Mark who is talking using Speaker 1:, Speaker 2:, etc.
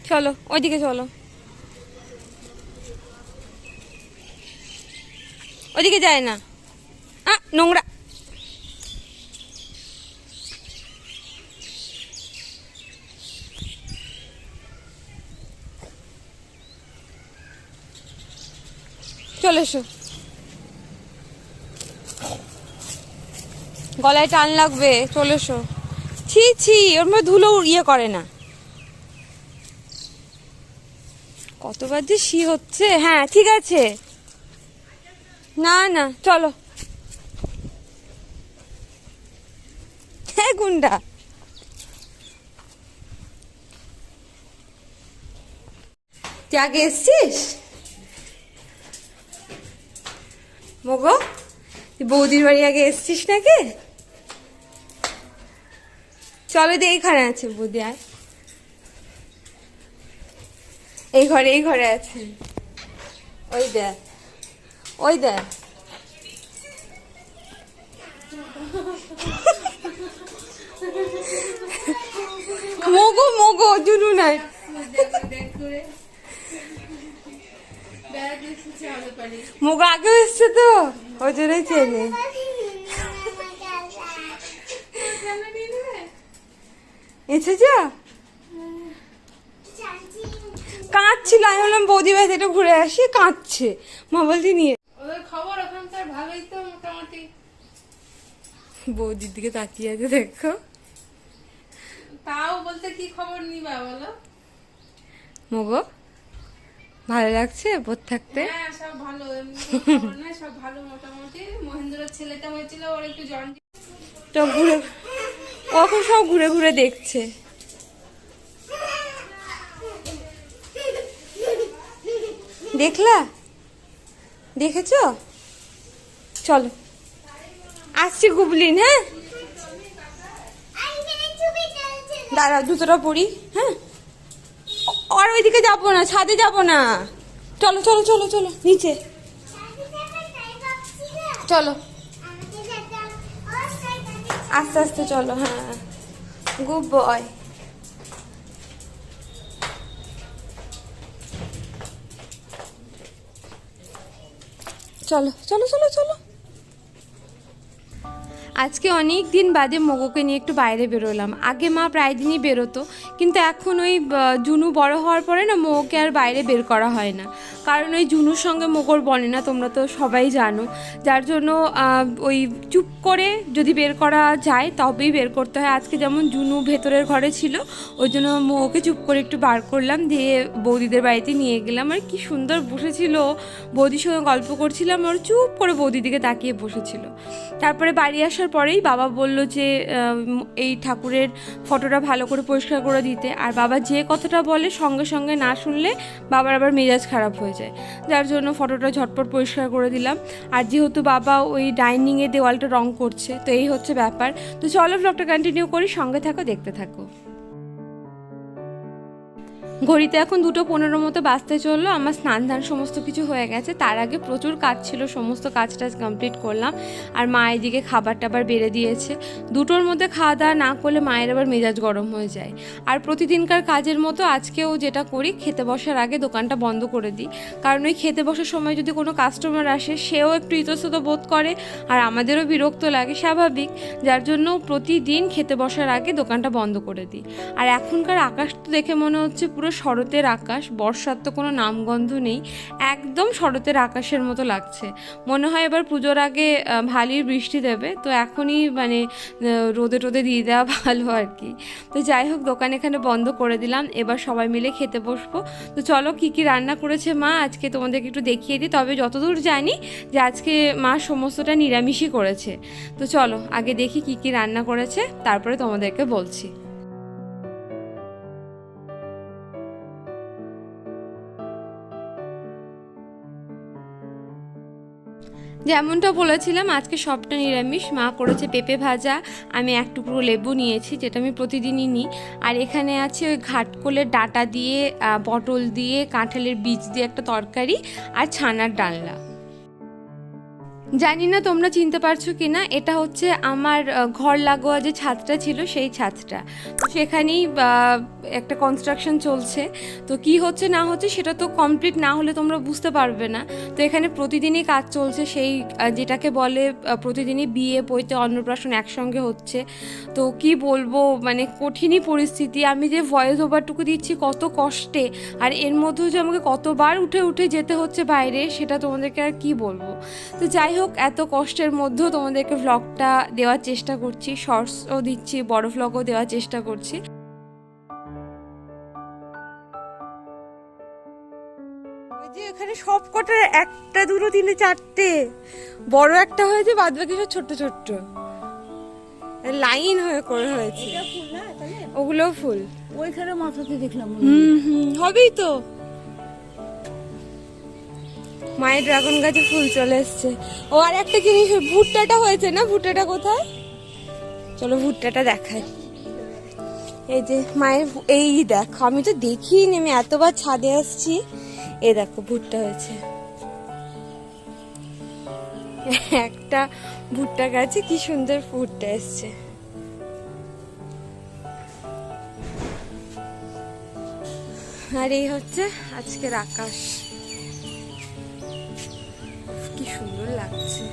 Speaker 1: চলো ওইদিকে চলো, ওইদিকে যায় না, নোংরা। চলে এসো, গলায় টান লাগবে, চলে এসো। ছি ছি, ওর মধ্যে ধুলো ইয়ে করে না। কতবার যে শি হচ্ছে। হ্যাঁ ঠিক আছে, না না চলো। হ্যাঁ গুন্ডা, তুই আগে এসছিস মগো? তুই বৌদির বাড়ি আগে এসছিস নাকি? চলো দিয়ে এইখানে আছে বৌদি, আর এই ঘরে আছে। ওই দেখ, ওই দেখ। মগো মগো জুনু নাই। মগো আগে এসছে তো, ওই জন্যই চেনে। এসেছ? কাঁদছিল, আমি বললাম বৌদি ভাই একটু ঘুরে আসি, কাঁদছে। মা বলছি নিয়ে
Speaker 2: খবর ওখানকার ভালোই তো মোটামুটি।
Speaker 1: বৌদির দিকে তাকিয়ে আছে দেখো।
Speaker 2: তাও বলতে কি খবর নিবা বলো?
Speaker 1: মগো ভালো লাগছে বোধ থাকতে?
Speaker 2: হ্যাঁ সব ভালো, সব ভালো মোটামুটি। মহেন্দ্রের ছেলেটা হয়েছিল, ওর একটু জন্ডিস।
Speaker 1: তো ঘুরে কখন সব ঘুরে ঘুরে দেখছে। দেখলা? দেখেছো? চলো আসছি গুবলিন। হ্যাঁ দাঁড়া, জুতোটা পরি। হ্যাঁ আর ওইদিকে যাবো না, ছাদে যাবো না। চলো চলো চলো চলো নিচে চলো, আস্তে আস্তে চলো। হ্যাঁ গুড বয়। চলো চলো চলো চলো। আজকে অনেক দিন বাদে মগোকে নিয়ে একটু বাইরে বেরোলাম। আগে মা প্রায় দিনই বেরোতো, কিন্তু এখন ওই জুনু বড় হওয়ার পরে না মগোকে আর বাইরে বের করা হয় না। কারণ ওই জুনুর সঙ্গে মগোর বনে না, তোমরা তো সবাই জানো। যার জন্য ওই চুপ করে যদি বের করা যায় তবেই বের করতে হয়। আজকে যেমন জুনু ভেতরের ঘরে ছিল, ওই জন্য মগোকে চুপ করে একটু বার করলাম, দিয়ে বৌদিদের বাড়িতে নিয়ে গেলাম। আর কি সুন্দর বসেছিল, বৌদির সঙ্গে গল্প করছিলাম, আর চুপ করে বৌদির দিকে তাকিয়ে বসেছিল। তারপরে বাড়ি আসার পরেই বাবা বলল যে এই ঠাকুরের ফটোটা ভালো করে পরিষ্কার করে দিতে। আর বাবা যে কথাটা বলে সঙ্গে সঙ্গে না শুনলে বাবার আবার মেজাজ খারাপ হয়ে যায়, যার জন্য ফটোটা ঝটপট পরিষ্কার করে দিলাম। আর যেহেতু বাবা ওই ডাইনিংয়ে দেওয়ালটা রং করছে, তো এই হচ্ছে ব্যাপার। তো চলো ব্লগটা কন্টিনিউ করি, সঙ্গে থাকো, দেখতে থাকো। ঘড়িতে এখন 2:15 মতো বাজতে চললো। আমার স্নান ধান সমস্ত কিছু হয়ে গেছে। তার আগে প্রচুর কাজ ছিল, সমস্ত কাজ টাজ কমপ্লিট করলাম। আর মা এদিকে খাবার টাবার বেড়ে দিয়েছে। 2টোর মধ্যে খাওয়া দাওয়া না করলে মায়ের আবার মেজাজ গরম হয়ে যায়। আর প্রতিদিনকার কাজের মতো আজকেও যেটা করি, খেতে বসার আগে দোকানটা বন্ধ করে দিই। কারণ ওই খেতে বসার সময় যদি কোনো কাস্টমার আসে, সেও একটু ইতস্তত বোধ করে, আর আমাদেরও বিরক্ত লাগে, স্বাভাবিক। যার জন্য প্রতিদিন খেতে বসার আগে দোকানটা বন্ধ করে দিই। আর এখনকার আকাশ তো দেখে মনে হচ্ছে পুরো শরতের আকাশ, বর্ষার তো কোনো নামগন্ধ নেই, একদম শরতের আকাশের মতো লাগছে। মনে হয় এবার পুজোর আগে ভালোই বৃষ্টি দেবে, তো এখনই মানে রোদে টোদে দিয়ে দেওয়া ভালো আর কি। তো যাই হোক, দোকান এখানে বন্ধ করে দিলাম, এবার সবাই মিলে খেতে বসবো। তো চলো কী কী রান্না করেছে মা আজকে তোমাদেরকে একটু দেখিয়ে দিই। তবে যতদূর জানি যে আজকে মা সমস্তটা নিরামিষই করেছে। তো চলো আগে দেখি কী কী রান্না করেছে, তারপরে তোমাদেরকে বলছি। যেমনটা বলেছিলাম আজকে সবটা নিরামিষ। মা করেছে পেঁপে ভাজা, আমি এক টুকরো লেবু নিয়েছি, যেটা আমি প্রতিদিনই নিই। আর এখানে আছে ওই ঘাটকোলের ডাঁটা দিয়ে, পটল দিয়ে, কাঁঠালের বীজ দিয়ে একটা তরকারি, আর ছানার ডালনা। জানি না তোমরা চিনতে পারছো কি না, এটা হচ্ছে আমার ঘর লাগোয়া যে ছাদটা ছিল সেই ছাদটা। তো সেখানেই একটা কনস্ট্রাকশন চলছে। তো কি হচ্ছে না হচ্ছে সেটা তো কমপ্লিট না হলে তোমরা বুঝতে পারবে না। তো এখানে প্রতিদিনই কাজ চলছে, সেই যেটাকে বলে প্রতিদিনই বিয়ে পৈতে অন্নপ্রাশন একসঙ্গে হচ্ছে। তো কি বলবো, মানে কঠিনই পরিস্থিতি। আমি যে ভয়েস ওভারটুকু দিচ্ছি কত কষ্টে, আর এর মধ্যেও যে আমাকে কতবার উঠে উঠে যেতে হচ্ছে বাইরে, সেটা তোমাদেরকে আর কি বলবো। তো যাই হোক, এত কষ্টের মধ্যেও তোমাদেরকে ভ্লগটা দেওয়ার চেষ্টা করছি, শর্টসও দিচ্ছি, বড় ভ্লগও দেওয়ার চেষ্টা করছি। ওই যে এখানে সব কটার একটা দুটো তিনটে চারটে বড় একটা হয়েছে, বাদ বাকি সব ছোট্ট ছোট্ট লাইন হয়ে করে হয়েছে। ওগুলো ফুল
Speaker 3: ওইখানে মাথাতে দেখলাম।
Speaker 1: হবেই তো। মায়ের ড্রাগন গাছে ফুল চলে এসছে। ও আর একটা জিনিস, ভুট্টাটা হয়েছে না, ভুট্টাটা কোথায়? চলো ভুট্টাটা দেখাই। এই যে মায়ের, এই দেখো, আমি তো দেখিনি, আমি এতবার ছাদে আসছি। এই দেখো ভুট্টা হয়েছে, একটা ভুট্টা গাছে কি সুন্দর ভুট্টা এসছে। আর এই হচ্ছে আজকের আকাশ, কি সুন্দর লাগছে।